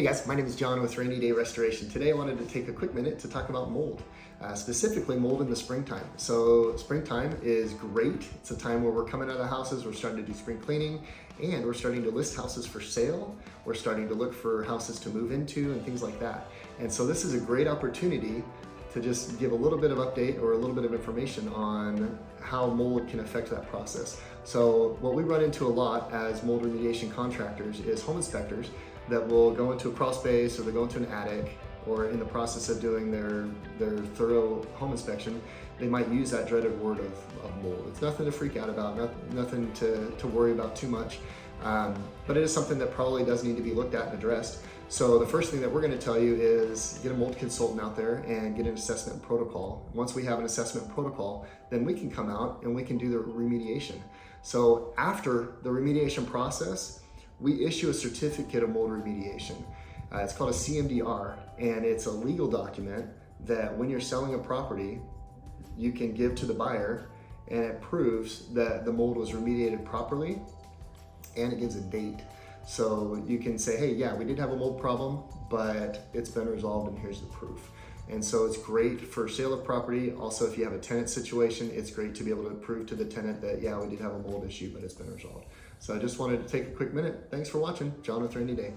Hey guys, my name is John with Rainy Day Restoration. Today I wanted to take a quick minute to talk about mold, specifically mold in the springtime. So springtime is great. It's a time where we're coming out of the houses, we're starting to do spring cleaning, and we're starting to list houses for sale. We're starting to look for houses to move into and things like that. And so this is a great opportunity to just give a little bit of update or a little bit of information on how mold can affect that process. So what we run into a lot as mold remediation contractors is home inspectors that will go into a crawl space or they go into an attic, or in the process of doing their thorough home inspection, they might use that dreaded word of mold. It's nothing to freak out about, nothing to worry about too much, but it is something that probably does need to be looked at and addressed. So the first thing that we're going to tell you is get a mold consultant out there and get an assessment protocol. Once we have an assessment protocol, then we can come out and we can do the remediation. So after the remediation process, we issue a certificate of mold remediation. It's called a CMDR, and it's a legal document that when you're selling a property, you can give to the buyer, and it proves that the mold was remediated properly, and it gives a date. So you can say, hey, yeah, we did have a mold problem, but it's been resolved and here's the proof. And so it's great for sale of property. Also, if you have a tenant situation, it's great to be able to prove to the tenant that, yeah, we did have a mold issue, but it's been resolved. So I just wanted to take a quick minute. Thanks for watching. John with Rainy Day.